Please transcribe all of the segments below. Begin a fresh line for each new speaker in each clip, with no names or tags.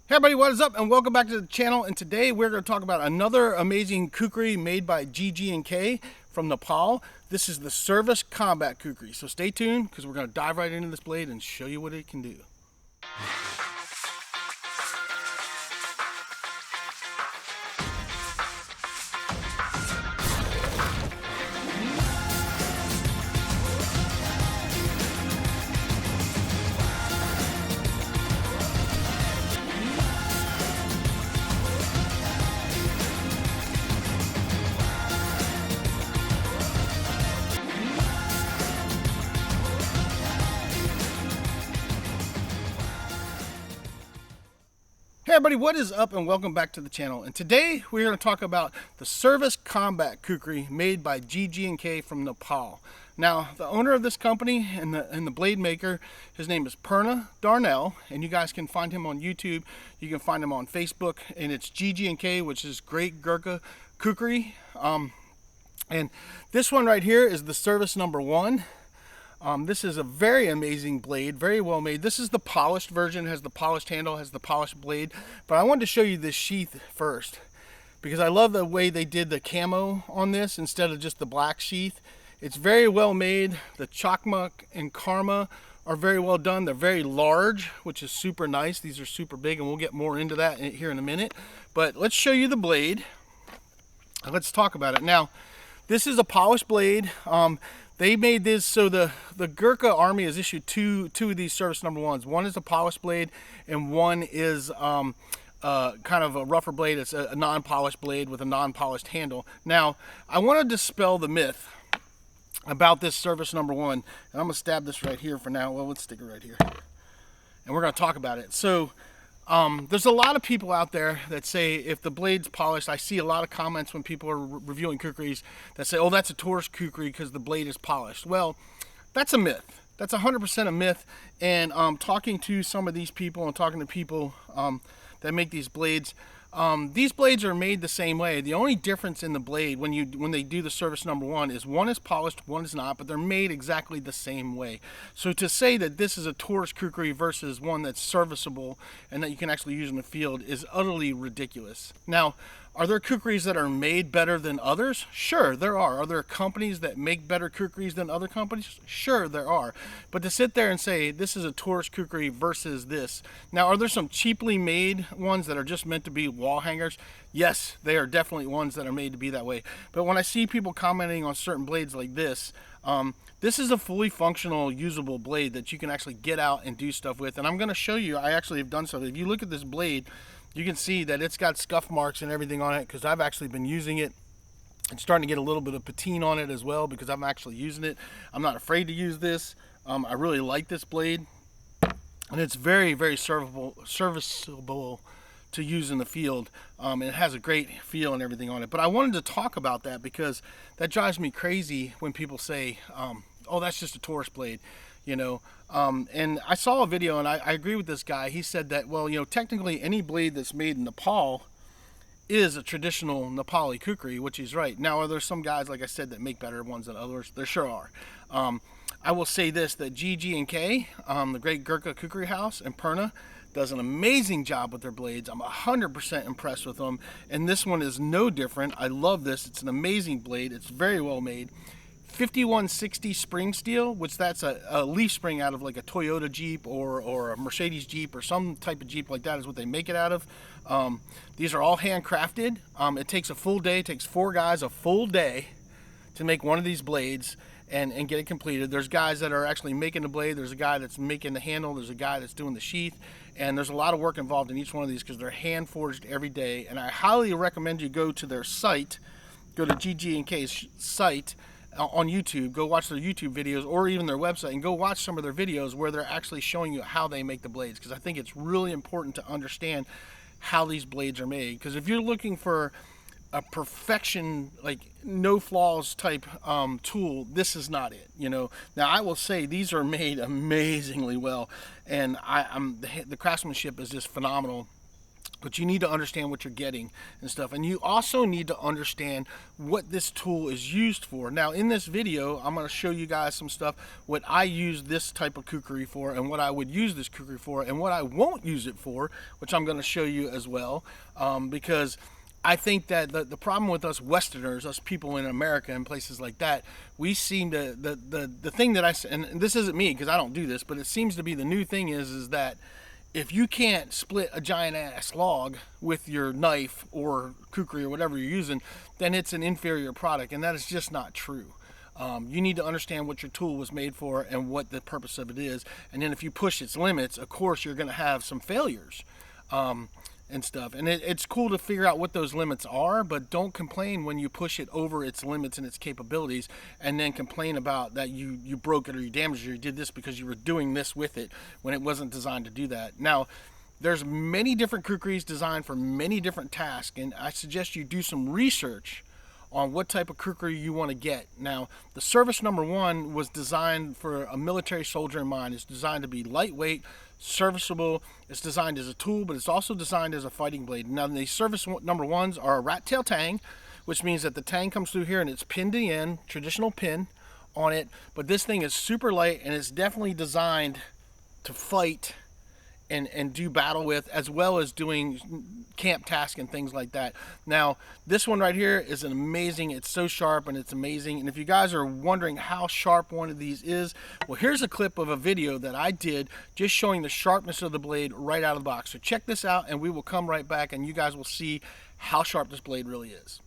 Hey everybody, what is up and welcome back to the channel. And today we're going to talk about another amazing kukri made by G.G.K from Nepal. This is the Service Combat Kukri. So stay tuned because we're going to dive right into this blade and show you what it can do. Hey everybody, what is up and welcome back to the channel. And today we're going to talk about the Service Combat Kukri made by G.G.K from Nepal. Now, the owner of this company and the blade maker, his name is Purna Darnell, and you guys can find him on YouTube. You can find him on Facebook, and it's G.G.K, which is Great Gurkha Kukri. And this one right here is the Service number 1. This is a very amazing blade, very well made. This is the polished version, has the polished handle, has the polished blade. But I wanted to show you this sheath first because I love the way they did the camo on this instead of just the black sheath. It's very well made. The chakmak and karma are very well done. They're very large, which is super nice. These are super big, and we'll get more into that here in a minute. But let's show you the blade. Let's talk about it. Now, this is a polished blade. They made this so the Gurkha army has issued two of these service number 1s. One is a polished blade and one is kind of a rougher blade. It's a non-polished blade with a non-polished handle. Now, I want to dispel the myth about this service number 1. And I'm going to stab this right here for now. Well, let's stick it right here. And we're going to talk about it. So, there's a lot of people out there that say if the blade's polished. I see a lot of comments when people are reviewing kukris that say, oh, that's a tourist kukri because the blade is polished. Well, that's a myth. That's 100% a myth. And talking to some of these people and talking to people that make these blades are made the same way. The only difference in the blade when they do the service number 1 is one is polished, one is not, but they're made exactly the same way. So to say that this is a tourist kukri versus one that's serviceable and that you can actually use in the field is utterly ridiculous. Now, are there kukris that are made better than others? Sure, there are. Are there companies that make better kukris than other companies? Sure, there are. But to sit there and say this is a tourist kukri versus this. Now, are there some cheaply made ones that are just meant to be wall hangers? Yes, they are definitely ones that are made to be that way. But when I see people commenting on certain blades like this, this is a fully functional, usable blade that you can actually get out and do stuff with. And I'm going to show you, I actually have done something. If you look at this blade, you can see that it's got scuff marks and everything on it because I've actually been using it. It's starting to get a little bit of patine on it as well because I'm actually using it. I'm not afraid to use this. I really like this blade. And it's very, very serviceable to use in the field. And it has a great feel and everything on it. But I wanted to talk about that because that drives me crazy when people say, oh, that's just a tourist blade. You know, and I saw a video and I agree with this guy. He said that, well, you know, technically any blade that's made in Nepal is a traditional Nepali kukri, which he's right. Now, are there some guys, like I said, that make better ones than others? There sure are. I will say this, that G.G.K, the Great Gurkha Kukri House, and Purna does an amazing job with their blades. I'm 100% impressed with them, and this one is no different. I love this. It's an amazing blade. It's very well made. 5160 spring steel, which that's a leaf spring out of like a Toyota Jeep or a Mercedes Jeep or some type of Jeep like that is what they make it out of. These are all handcrafted. It takes a full day. It takes 4 guys a full day to make one of these blades and get it completed. There's guys that are actually making the blade. There's a guy that's making the handle. There's a guy that's doing the sheath. And there's a lot of work involved in each one of these because they're hand forged every day. And I highly recommend you go to their site, go to G.G.K's site on YouTube, go watch their YouTube videos or even their website and go watch some of their videos where they're actually showing you how they make the blades, because I think it's really important to understand how these blades are made. Because if you're looking for a perfection, like no flaws type tool, this is not it, you know. Now I will say these are made amazingly well, and the craftsmanship is just phenomenal. But you need to understand what you're getting and stuff. And you also need to understand what this tool is used for. Now, in this video, I'm going to show you guys some stuff, what I use this type of kukri for, and what I would use this kukri for, and what I won't use it for, which I'm going to show you as well. Because I think that the problem with us Westerners, us people in America and places like that, we seem to, the thing that and this isn't me because I don't do this, but it seems to be the new thing is that if you can't split a giant ass log with your knife or kukri or whatever you're using, then it's an inferior product, and that is just not true. You need to understand what your tool was made for and what the purpose of it is, and then if you push its limits, of course you're going to have some failures and stuff. And it's cool to figure out what those limits are, but don't complain when you push it over its limits and its capabilities, and then complain about that you broke it or you damaged it or you did this because you were doing this with it when it wasn't designed to do that. Now, there's many different kukris designed for many different tasks, and I suggest you do some research on what type of kukri you want to get. Now, the service number 1 was designed for a military soldier in mind. It's designed to be lightweight, serviceable. It's designed as a tool, but it's also designed as a fighting blade. Now, the service number 1s are a rat tail tang, which means that the tang comes through here and it's pinned in, traditional pin on it. But this thing is super light, and it's definitely designed to fight and do battle with, as well as doing camp tasks and things like that. Now, this one right here is an amazing, it's so sharp and it's amazing. And if you guys are wondering how sharp one of these is, well, here's a clip of a video that I did just showing the sharpness of the blade right out of the box. So check this out and we will come right back and you guys will see how sharp this blade really is.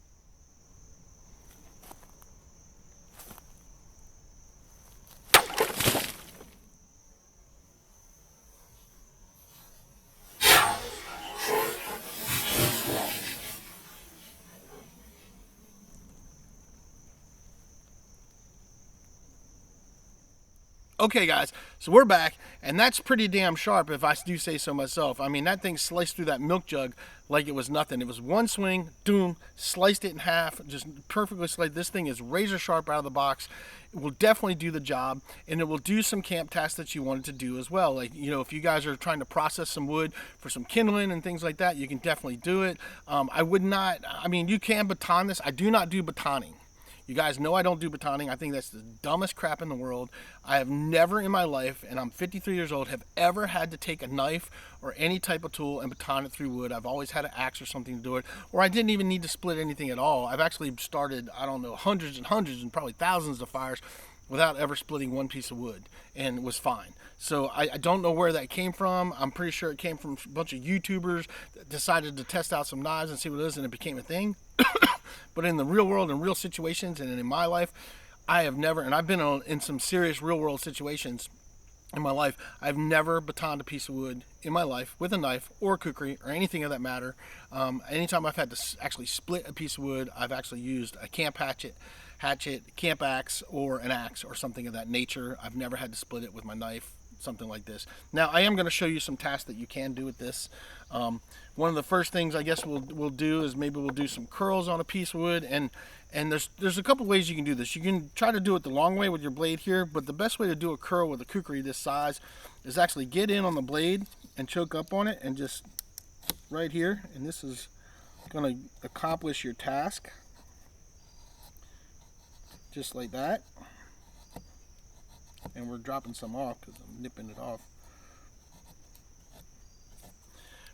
Okay guys, so we're back, and that's pretty damn sharp if I do say so myself. I mean, that thing sliced through that milk jug like it was nothing. It was one swing, doom, sliced it in half, just perfectly sliced. This thing is razor sharp out of the box. It will definitely do the job, and it will do some camp tasks that you wanted to do as well. Like, you know, if you guys are trying to process some wood for some kindling and things like that, you can definitely do it. I would not, I mean, you can baton this. I do not do batoning. You guys know I don't do batoning. I think that's the dumbest crap in the world. I have never in my life, and I'm 53 years old, have ever had to take a knife or any type of tool and baton it through wood. I've always had an axe or something to do it, or I didn't even need to split anything at all. I've actually started, I don't know, hundreds and hundreds and probably thousands of fires without ever splitting one piece of wood, and it was fine. So I don't know where that came from. I'm pretty sure it came from a bunch of YouTubers that decided to test out some knives and see what it is, and it became a thing. But in the real world, in real situations, and in my life, I have never, and I've been in some serious real world situations in my life, I've never batoned a piece of wood in my life with a knife or a kukri or anything of that matter. Anytime I've had to actually split a piece of wood, I've actually used a camp hatchet, camp axe, or an axe or something of that nature. I've never had to split it with my knife, something like this. Now, I am going to show you some tasks that you can do with this. One of the first things I guess we'll do is maybe we'll do some curls on a piece of wood, and there's a couple ways you can do this. You can try to do it the long way with your blade here, but the best way to do a curl with a kukri this size is actually get in on the blade and choke up on it, and just right here, and this is going to accomplish your task just like that. And we're dropping some off because I'm nipping it off.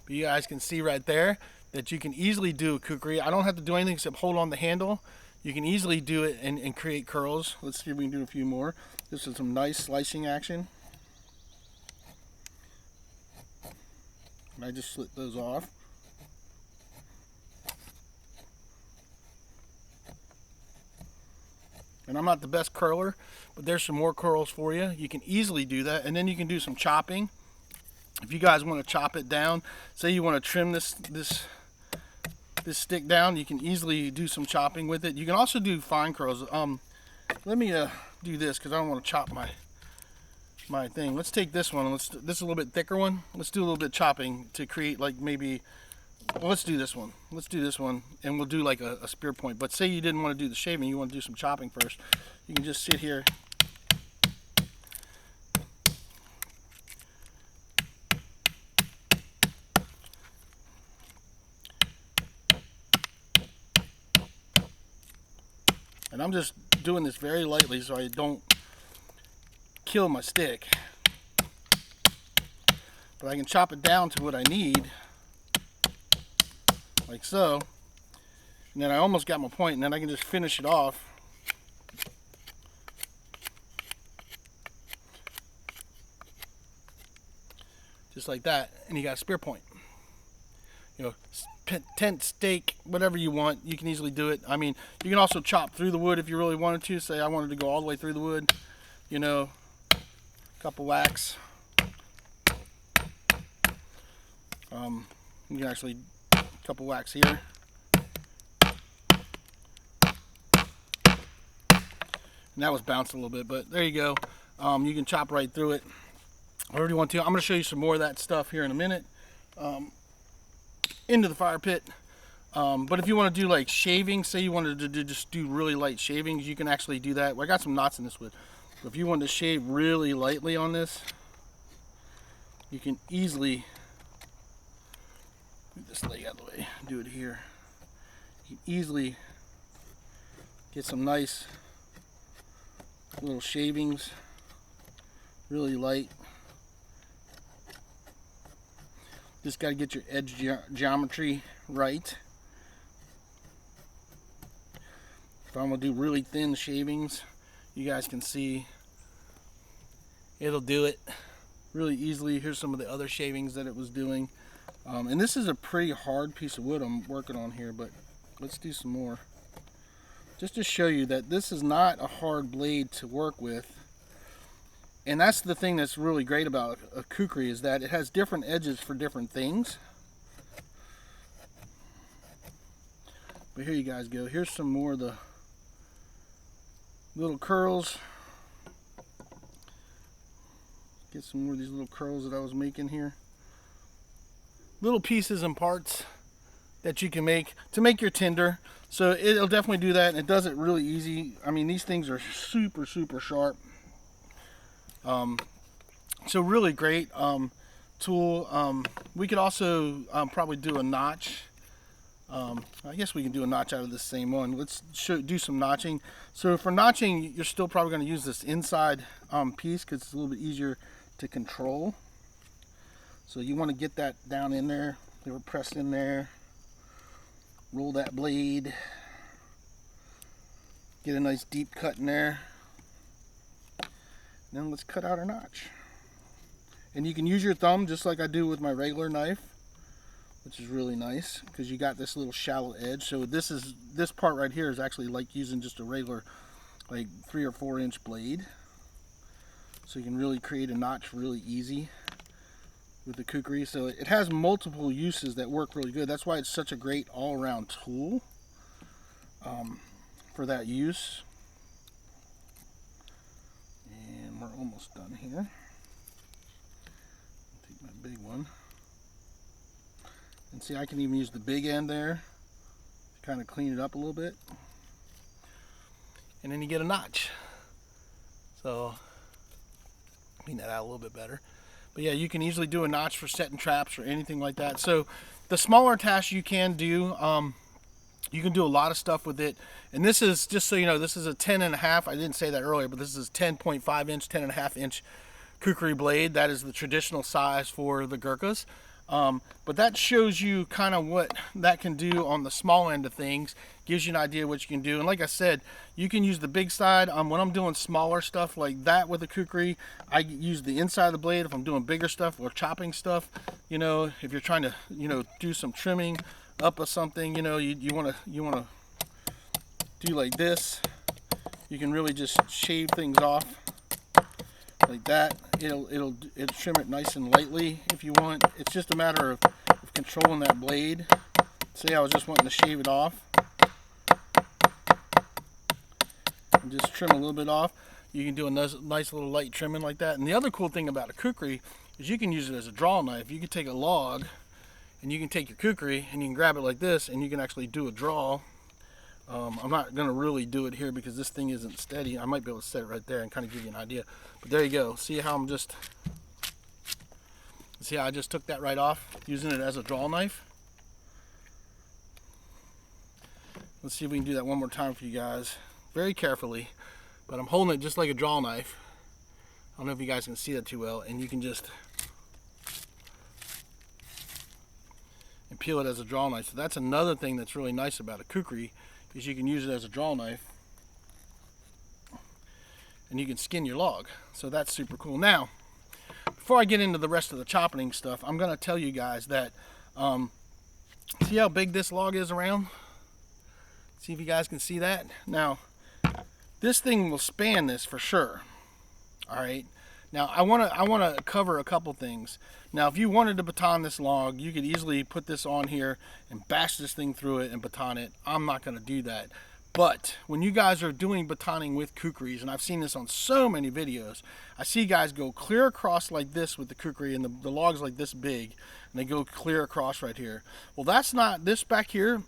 But you guys can see right there that you can easily do a kukri. I don't have to do anything except hold on the handle. You can easily do it and create curls. Let's see if we can do a few more. This is some nice slicing action. And I just slit those off. And I'm not the best curler, but there's some more curls for you. You can easily do that. And then you can do some chopping. If you guys want to chop it down, say you want to trim this stick down, you can easily do some chopping with it. You can also do fine curls. Let me do this because I don't want to chop my thing. Let's take this one. This is a little bit thicker one. Let's do a little bit of chopping to create like maybe. Well, let's do this one. Let's do this one, and we'll do like a spear point. But say you didn't want to do the shaving, you want to do some chopping first. You can just sit here. And I'm just doing this very lightly so I don't kill my stick. But I can chop it down to what I need, like so. And then I almost got my point, and then I can just finish it off. Just like that, and you got a spear point. You know, tent, steak, whatever you want, you can easily do it. I mean, you can also chop through the wood if you really wanted to. Say I wanted to go all the way through the wood, you know, a couple whacks. You can actually, a couple whacks here. And that was bounced a little bit, but there you go. You can chop right through it. Whatever you want to. I'm going to show you some more of that stuff here in a minute. Into the fire pit. But if you want to do like shavings, say you wanted to just do really light shavings, you can actually do that. Well, I got some knots in this wood. But if you wanted to shave really lightly on this, you can easily move this leg out of the way. Do it here. You can easily get some nice little shavings, really light. Just got to get your edge geometry right. If I'm going to do really thin shavings, you guys can see it'll do it really easily. Here's some of the other shavings that it was doing. And this is a pretty hard piece of wood I'm working on here, but let's do some more. Just to show you that this is not a hard blade to work with. And that's the thing that's really great about a kukri, is that it has different edges for different things. But here you guys go. Here's some more of the little curls. Get some more of these little curls that I was making here. Little pieces and parts that you can make to make your tinder. So it'll definitely do that, and it does it really easy. I mean, these things are super sharp. So really great tool. We could also probably do a notch. I guess we can do a notch out of the same one. Let's do some notching. So for notching, you're still probably going to use this inside piece because it's a little bit easier to control. So you want to get that down in there. They were pressed in there. Roll that blade. Get a nice deep cut in there. Then let's cut out our notch. And you can use your thumb just like I do with my regular knife, which is really nice because you got this little shallow edge. So this part right here is actually like using just a regular like 3 or 4 inch blade. So you can really create a notch really easy with the kukri. So it has multiple uses that work really good. That's why it's such a great all-around tool for that use. And we're almost done here. Take my big one. And see, I can even use the big end there to kind of clean it up a little bit. And then you get a notch. So clean that out a little bit better. But yeah, you can easily do a notch for setting traps or anything like that. So the smaller tasks you can do, you can do a lot of stuff with it. And this is, just so you know, this is a 10.5. I didn't say that earlier, but this is 10.5 inch, 10.5 inch kukri blade. That is the traditional size for the Gurkhas. But that shows you kind of what that can do on the small end of things. Gives you an idea what you can do. And like I said, you can use the big side. When I'm doing smaller stuff like that with a kukri, I use the inside of the blade. If I'm doing bigger stuff or chopping stuff, you know, if you're trying to, you know, do some trimming up of something, you know, you want to do like this. You can really just shave things off like that. It'll trim it nice and lightly if you want. It's just a matter of controlling that blade. Say I was just wanting to shave it off and just trim a little bit off. You can do a nice little light trimming like that. And the other cool thing about a kukri is you can use it as a draw knife. You can take a log and you can take your kukri and you can grab it like this and you can actually do a draw. I'm not going to really do it here because this thing isn't steady. I might be able to set it right there and kind of give you an idea. But there you go. See how see how I just took that right off using it as a draw knife? Let's see if we can do that one more time for you guys. very carefully, but I'm holding it just like a draw knife. I don't know if you guys can see that too well, and you can just and peel it as a draw knife. So that's another thing that's really nice about a kukri, is you can use it as a draw knife and you can skin your log. So that's super cool. Now, before I get into the rest of the chopping stuff, I'm going to tell you guys that see how big this log is around? See if you guys can see that. Now, this thing will span this for sure. All right. Now, I want to cover a couple things. Now, if you wanted to baton this log, you could easily put this on here and bash this thing through it and baton it. I'm not going to do that. But when you guys are doing batoning with kukris, and I've seen this on so many videos, I see guys go clear across like this with the kukri, and the log's like this big, and they go clear across right here. Well, that's not, this back here,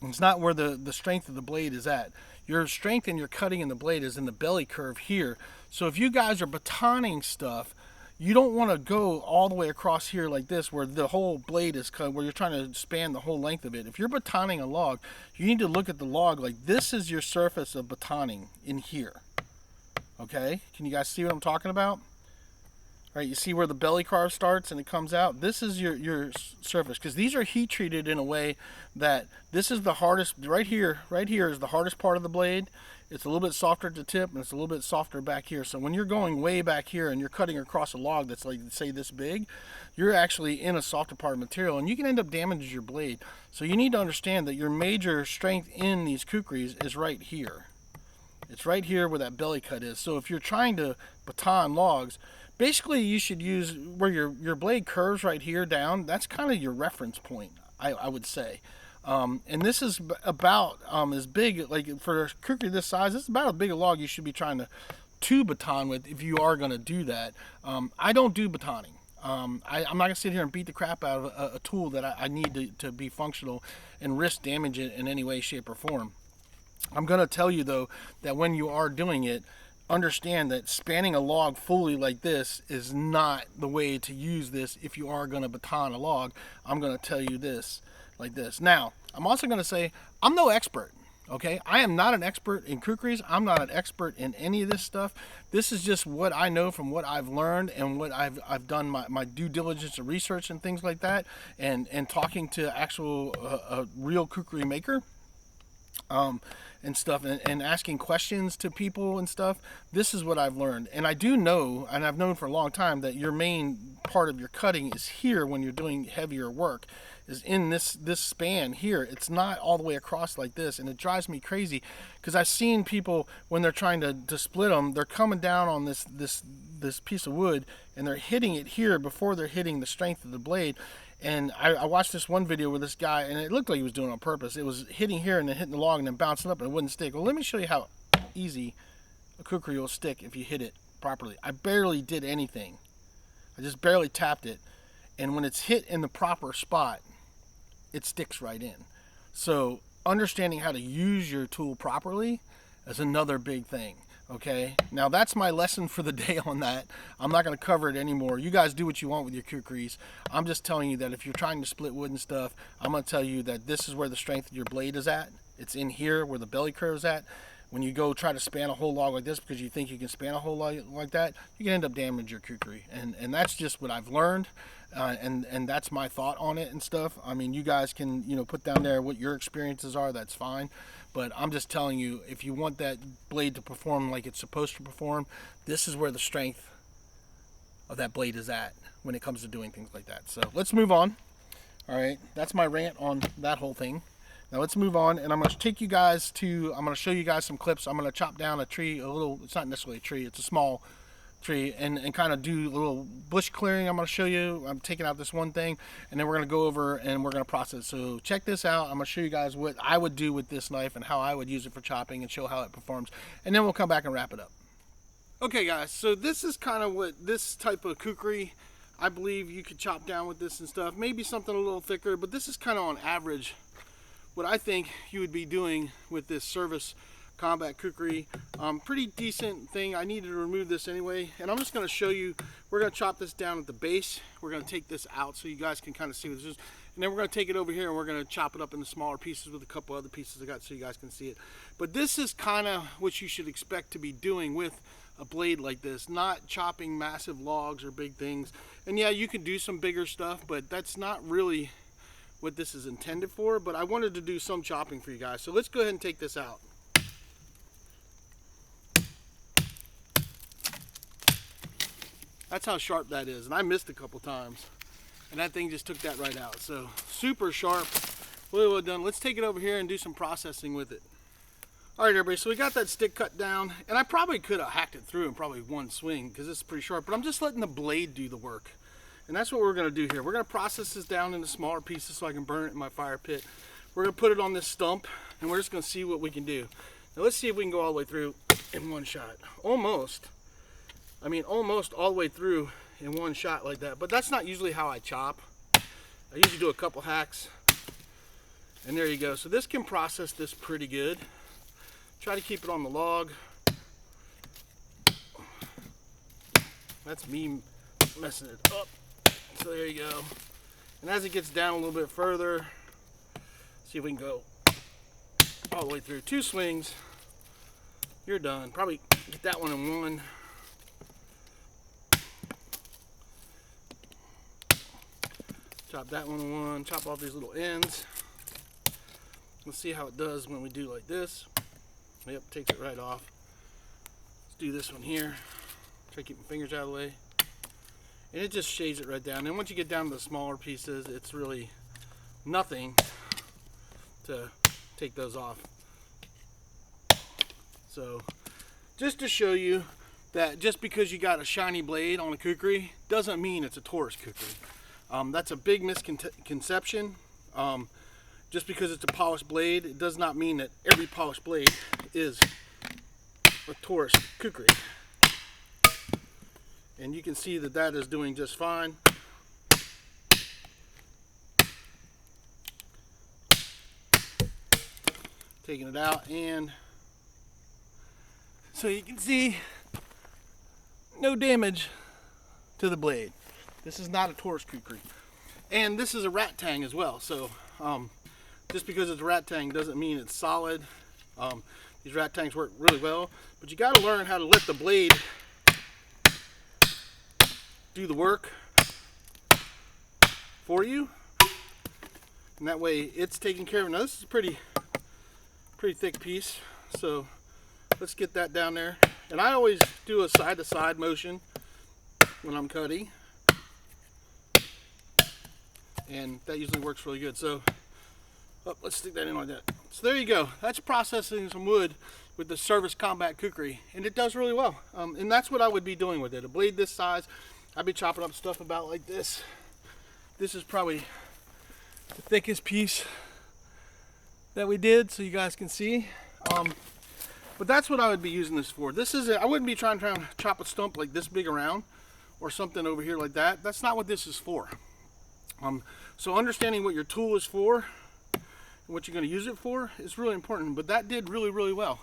it's not where the strength of the blade is at. Your strength and your cutting in the blade is in the belly curve here. So if you guys are batoning stuff, you don't want to go all the way across here like this, where the whole blade is cut, where you're trying to span the whole length of it. If you're batoning a log, you need to look at the log like this is your surface of batoning in here. Okay, can you guys see what I'm talking about? All right, you see where the belly carve starts and it comes out? This is your surface, because these are heat treated in a way that this is the hardest, right here is the hardest part of the blade. It's a little bit softer at the tip, and it's a little bit softer back here. So when you're going way back here and you're cutting across a log that's like, say, this big, you're actually in a softer part of material, and you can end up damaging your blade. So you need to understand that your major strength in these kukris is right here. It's right here where that belly cut is. So if you're trying to baton logs, basically you should use where your blade curves right here down. That's kind of your reference point, I would say. And this is about as big, like for a kukri this size, this is about as big a log you should be trying to baton with if you are going to do that. I don't do batoning. I'm not going to sit here and beat the crap out of a tool that I need to be functional and risk damage it in any way, shape, or form. I'm going to tell you, though, that when you are doing it, understand that spanning a log fully like this is not the way to use this if you are going to baton a log. I'm going to tell you this like this. Now, I'm also going to say I'm no expert. Okay, I am not an expert in kukris. I'm not an expert in any of this stuff. This is just what I know from what I've learned and what I've done my due diligence and research and things like that, and talking to actual a real kukri maker. And stuff, and asking questions to people and stuff. This is what I've learned, and I do know, and I've known for a long time, that your main part of your cutting is here when you're doing heavier work, is in this span here. It's not all the way across like this, and it drives me crazy because I've seen people when they're trying to split them, they're coming down on this piece of wood and they're hitting it here before they're hitting the strength of the blade. And I watched this one video with this guy, and it looked like he was doing it on purpose. It was hitting here and then hitting the log and then bouncing up, and it wouldn't stick. Well, let me show you how easy a kukri will stick if you hit it properly. I barely did anything. I just barely tapped it. And when it's hit in the proper spot, it sticks right in. So understanding how to use your tool properly is another big thing. Okay, now that's my lesson for the day on that. I'm not going to cover it anymore. You guys do what you want with your kukris. I'm just telling you that if you're trying to split wood and stuff, I'm going to tell you that this is where the strength of your blade is at. It's in here where the belly curve is at. When you go try to span a whole log like this because you think you can span a whole log like that, you can end up damaging your kukri. And that's just what I've learned, and that's my thought on it and stuff. I mean, you guys can, you know, put down there what your experiences are. That's fine. But I'm just telling you, if you want that blade to perform like it's supposed to perform, this is where the strength of that blade is at when it comes to doing things like that. So let's move on. All right, that's my rant on that whole thing. Now let's move on, and I'm going to take you guys to, I'm going to show you guys some clips. I'm going to chop down a tree, a little, it's not necessarily a tree, it's a small tree, and kind of do a little bush clearing. I'm going to show you. I'm taking out this one thing, and then we're going to go over and we're going to process. So check this out. I'm going to show you guys what I would do with this knife and how I would use it for chopping and show how it performs, and then we'll come back and wrap it up. Okay guys, so this is kind of what this type of kukri, I believe you could chop down with this and stuff. Maybe something a little thicker, but this is kind of on average what I think you would be doing with this service combat kukri. Pretty decent thing. I needed to remove this anyway, and I'm just going to show you. We're going to chop this down at the base. We're going to take this out so you guys can kind of see what this is. And then we're going to take it over here and we're going to chop it up into smaller pieces with a couple other pieces I got so you guys can see it. But this is kind of what you should expect to be doing with a blade like this, not chopping massive logs or big things. And yeah, you can do some bigger stuff, but that's not really what this is intended for. But I wanted to do some chopping for you guys. So let's go ahead and take this out. That's how sharp that is. And I missed a couple times. And that thing just took that right out. So super sharp, really well done. Let's take it over here and do some processing with it. All right, everybody, so we got that stick cut down, and I probably could have hacked it through in probably one swing because it's pretty sharp, but I'm just letting the blade do the work. And that's what we're gonna do here. We're gonna process this down into smaller pieces so I can burn it in my fire pit. We're gonna put it on this stump, and we're just gonna see what we can do. Now let's see if we can go all the way through in one shot. Almost. I mean, almost all the way through in one shot like that, but that's not usually how I chop. I usually do a couple hacks, and there you go. So this can process this pretty good. Try to keep it on the log. That's me messing it up. So there you go. And as it gets down a little bit further, see if we can go all the way through. 2 swings, you're done. Probably get that one in one. Chop that one in one, chop off these little ends. Let's see how it does when we do like this. Yep, takes it right off. Let's do this one here. Try to keep my fingers out of the way. And it just shades it right down. And once you get down to the smaller pieces, it's really nothing to take those off. So, just to show you that just because you got a shiny blade on a kukri doesn't mean it's a Taurus kukri. That's a big misconception. Just because it's a polished blade, it does not mean that every polished blade is a Taurus kukri. And you can see that that is doing just fine. Taking it out, and so you can see no damage to the blade. This is not a Taurus kukri. And this is a rat tang as well. So just because it's a rat tang doesn't mean it's solid. These rat tangs work really well, but you got to learn how to let the blade do the work for you, and that way it's taken care of. Now this is a pretty thick piece, so let's get that down there. And I always do a side-to-side motion when I'm cutting, and that usually works really good. So let's stick that in like that. So there you go. That's processing some wood with the Service Combat Kukri, and it does really well. And that's what I would be doing with it. A blade this size, I'd be chopping up stuff about like this. This is probably the thickest piece that we did, so you guys can see. But that's what I would be using this for. This is I wouldn't be trying to chop a stump like this big around or something over here like that. That's not what this is for. So understanding what your tool is for and what you're going to use it for is really important. But that did really, really well.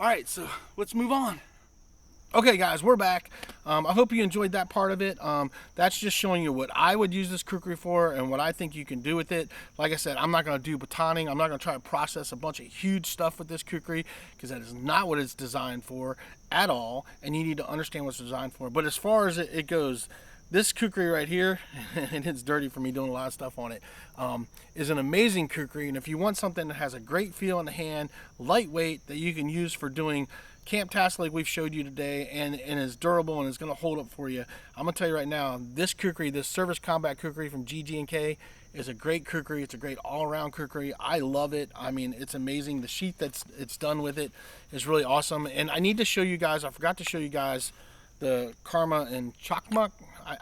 All right, so let's move on. Okay guys, we're back. I hope you enjoyed that part of it. That's just showing you what I would use this kukri for and what I think you can do with it. Like I said, I'm not going to do batoning. I'm not going to try to process a bunch of huge stuff with this kukri because that is not what it's designed for at all, and you need to understand what it's designed for. But as far as it goes, this kukri right here, and it's dirty for me doing a lot of stuff on it, is an amazing kukri. And if you want something that has a great feel in the hand, lightweight, that you can use for doing camp tasks like we've showed you today, and is durable and is going to hold up for you, I'm going to tell you right now, this kukri, this Service Combat Kukri from G.G.K, is a great kukri. It's a great all-around kukri. I love it. I mean, it's amazing. The sheath it's done with it is really awesome. And I need to show you guys, I forgot to show you guys the Karma and Chakmak.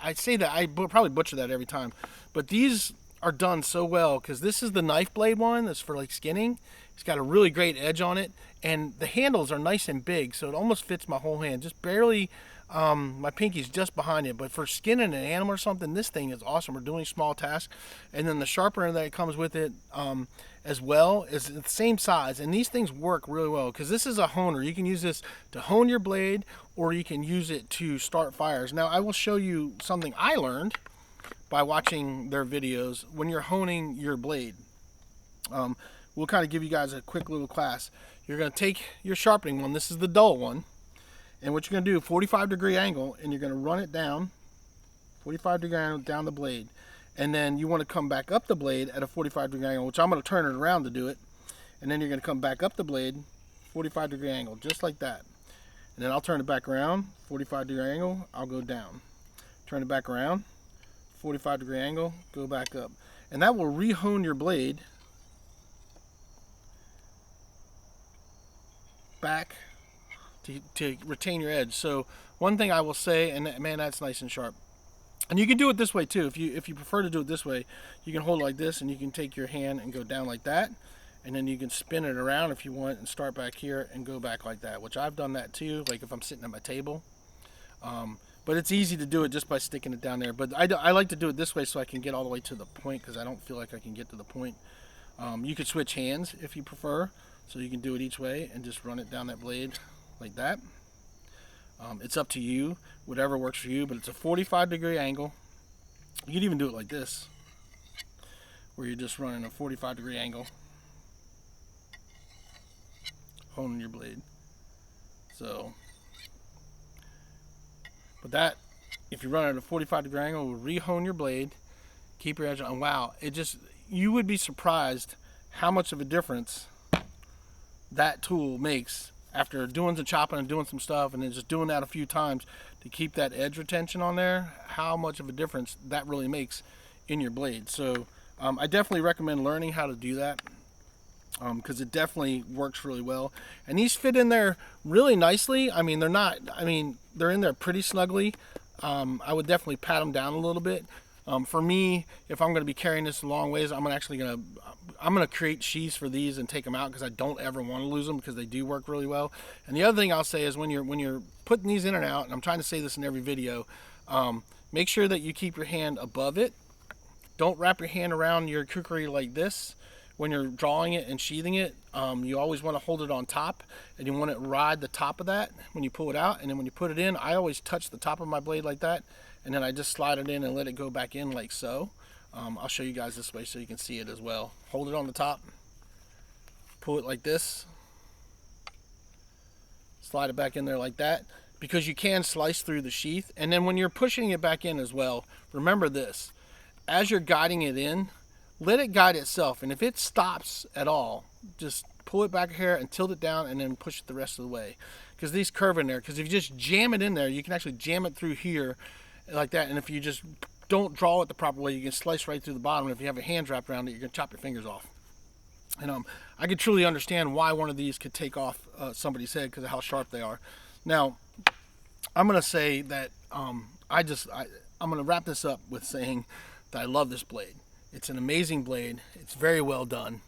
I say that, I probably butcher that every time, but these are done so well because this is the knife blade one that's for like skinning. It's got a really great edge on it, and the handles are nice and big, so it almost fits my whole hand. Just barely, my pinky's just behind it, but for skinning an animal or something, this thing is awesome. We're doing small tasks. And then the sharpener that comes with it as well is the same size, and these things work really well because this is a honer. You can use this to hone your blade, or you can use it to start fires. Now I will show you something I learned by watching their videos when you're honing your blade. We'll kind of give you guys a quick little class. You're going to take your sharpening one. This is the dull one. And what you're going to do, 45-degree angle, and you're going to run it down, 45-degree angle down the blade. And then you want to come back up the blade at a 45-degree angle, which I'm going to turn it around to do it. And then you're going to come back up the blade, 45-degree angle, just like that. And then I'll turn it back around, 45-degree angle, I'll go down. Turn it back around, 45-degree angle, go back up. And that will re-hone your blade back to retain your edge. So one thing I will say, and man, that's nice and sharp. And you can do it this way too. If you prefer to do it this way, you can hold it like this, and you can take your hand and go down like that, and then you can spin it around if you want and start back here and go back like that, which I've done that too, like if I'm sitting at my table. But it's easy to do it just by sticking it down there. But I like to do it this way so I can get all the way to the point, because I don't feel like I can get to the point. You could switch hands if you prefer, so you can do it each way and just run it down that blade like that. It's up to you, whatever works for you, but it's a 45-degree angle. You can even do it like this, where you're just running a 45-degree angle, honing your blade. So, but that, if you run at a 45-degree angle, will re-hone your blade, keep your edge on. Wow, you would be surprised how much of a difference that tool makes after doing some chopping and doing some stuff, and then just doing that a few times to keep that edge retention on there, how much of a difference that really makes in your blade. So I definitely recommend learning how to do that, because it definitely works really well. And these fit in there really nicely. I mean, they're in there pretty snugly. I would definitely pat them down a little bit. For me, if I'm going to be carrying this a long ways, I'm going to create sheaths for these and take them out, because I don't ever want to lose them, because they do work really well. And the other thing I'll say is when you're putting these in and out, and I'm trying to say this in every video, make sure that you keep your hand above it. Don't wrap your hand around your kukuri like this when you're drawing it and sheathing it. You always want to hold it on top, and you want to ride the top of that when you pull it out. And then when you put it in, I always touch the top of my blade like that, and then I just slide it in and let it go back in like so. I'll show you guys this way so you can see it as well. Hold it on the top, pull it like this, slide it back in there like that, because you can slice through the sheath. And then when you're pushing it back in as well, remember this: as you're guiding it in, let it guide itself, and if it stops at all, just pull it back here and tilt it down, and then push it the rest of the way, because these curve in there. Because if you just jam it in there, you can actually jam it through here like that, and if you just don't draw it the proper way, you can slice right through the bottom. And if you have a hand wrapped around it, you're going to chop your fingers off. And I could truly understand why one of these could take off somebody's head, because of how sharp they are. Now, I'm going to say that I'm going to wrap this up with saying that I love this blade. It's an amazing blade. It's very well done.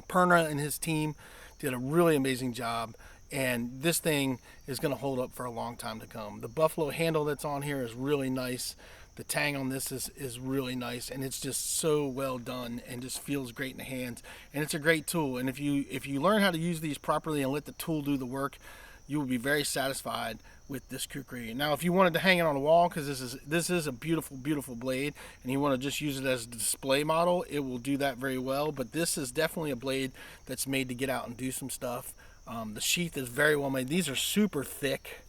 Perna and his team did a really amazing job, and this thing is going to hold up for a long time to come. The buffalo handle that's on here is really nice. The tang on this is really nice, and it's just so well done and just feels great in the hands. And it's a great tool, and if you learn how to use these properly and let the tool do the work, you will be very satisfied with this kukuri. Now, if you wanted to hang it on a wall, because this is a beautiful, beautiful blade, and you want to just use it as a display model, it will do that very well. But this is definitely a blade that's made to get out and do some stuff. The sheath is very well made. These are super thick.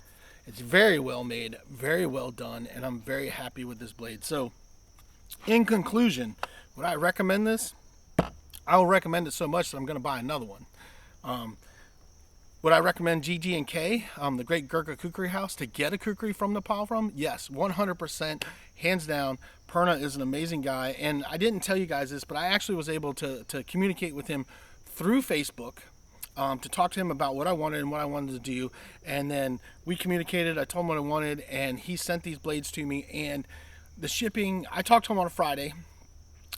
It's very well made, very well done, and I'm very happy with this blade. So, in conclusion, would I recommend this? I will recommend it so much that I'm going to buy another one. Would I recommend G.G.K, the great Gurkha Kukuri house, to get a kukuri from Nepal from? Yes, 100%, hands down. Perna is an amazing guy, and I didn't tell you guys this, but I actually was able to communicate with him through Facebook. To talk to him about what I wanted and what I wanted to do, and then we communicated. I told him what I wanted, and he sent these blades to me. And the shipping, I talked to him on a Friday.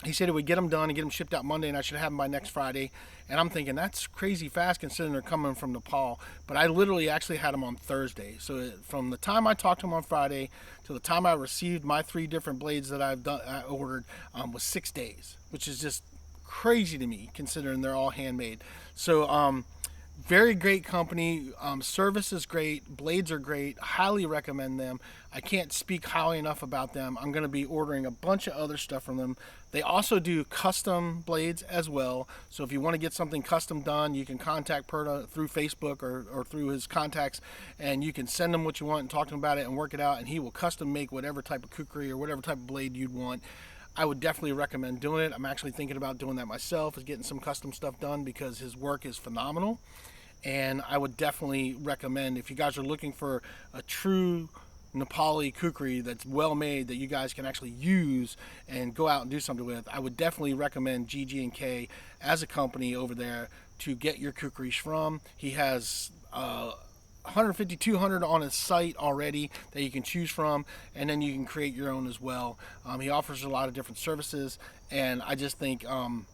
He said he would get them done and get them shipped out Monday, and I should have them by next Friday. And I'm thinking that's crazy fast considering they're coming from Nepal. But I literally actually had them on Thursday. So from the time I talked to him on Friday to the time I received my 3 different blades that I ordered was 6 days, which is just crazy to me considering they're all handmade. So Very great company. Service is great. Blades are great. Highly recommend them. I can't speak highly enough about them. I'm going to be ordering a bunch of other stuff from them. They also do custom blades as well. So if you want to get something custom done, you can contact Perta through Facebook or through his contacts, and you can send him what you want and talk to him about it and work it out, and he will custom make whatever type of kukri or whatever type of blade you'd want. I would definitely recommend doing it. I'm actually thinking about doing that myself, is getting some custom stuff done, because his work is phenomenal. And I would definitely recommend, if you guys are looking for a true Nepali kukri that's well made, that you guys can actually use and go out and do something with, I would definitely recommend G.G.K as a company over there to get your kukris from. He has 150, 200 on his site already that you can choose from, and then you can create your own as well. He offers a lot of different services, and I just think in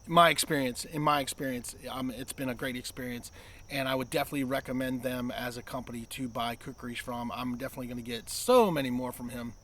my experience, it's been a great experience, and I would definitely recommend them as a company to buy kukris from. I'm definitely going to get so many more from him.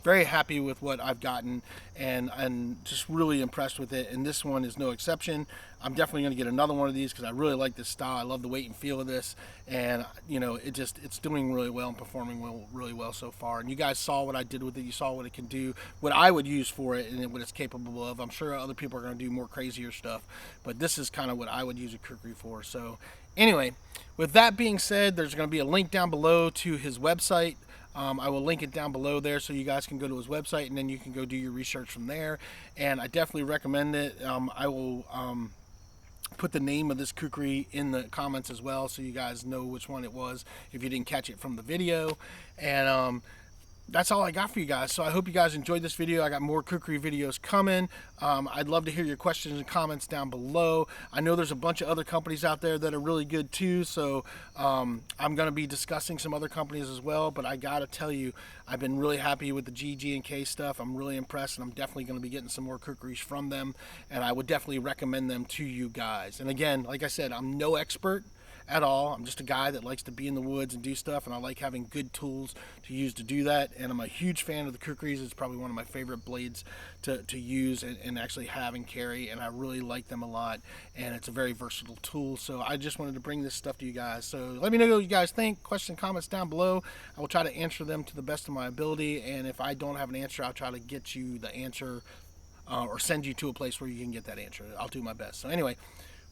Very happy with what I've gotten, and just really impressed with it, and this one is no exception. I'm definitely going to get another one of these because I really like this style. I love the weight and feel of this, and you know, it's doing really well and performing really well so far. And you guys saw what I did with it. You saw what it can do, what I would use for it, and what it's capable of. I'm sure other people are going to do more crazier stuff, but this is kind of what I would use a kukri for. So anyway, with that being said, there's going to be a link down below to his website. I will link it down below there so you guys can go to his website, and then you can go do your research from there. And I definitely recommend it. I will put the name of this kukri in the comments as well, so you guys know which one it was if you didn't catch it from the video. And that's all I got for you guys. So I hope you guys enjoyed this video. I got more kukri videos coming. I'd love to hear your questions and comments down below. I know there's a bunch of other companies out there that are really good too, so I'm going to be discussing some other companies as well. But I gotta tell you, I've been really happy with the G.G.K stuff. I'm really impressed, and I'm definitely going to be getting some more kukris from them, and I would definitely recommend them to you guys. And again, like I said, I'm no expert at all. I'm just a guy that likes to be in the woods and do stuff, and I like having good tools to use to do that. And I'm a huge fan of the kukris. It's probably one of my favorite blades to use and actually have and carry, and I really like them a lot, and it's a very versatile tool. So I just wanted to bring this stuff to you guys. So let me know what you guys think. Questions, comments down below. I will try to answer them to the best of my ability, and if I don't have an answer, I'll try to get you the answer or send you to a place where you can get that answer. I'll do my best. So anyway,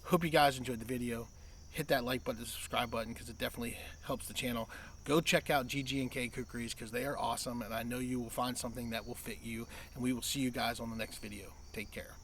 hope you guys enjoyed the video. Hit that like button, the subscribe button, because it definitely helps the channel. Go check out G.G.K kukris, because they are awesome, and I know you will find something that will fit you. And we will see you guys on the next video. Take care.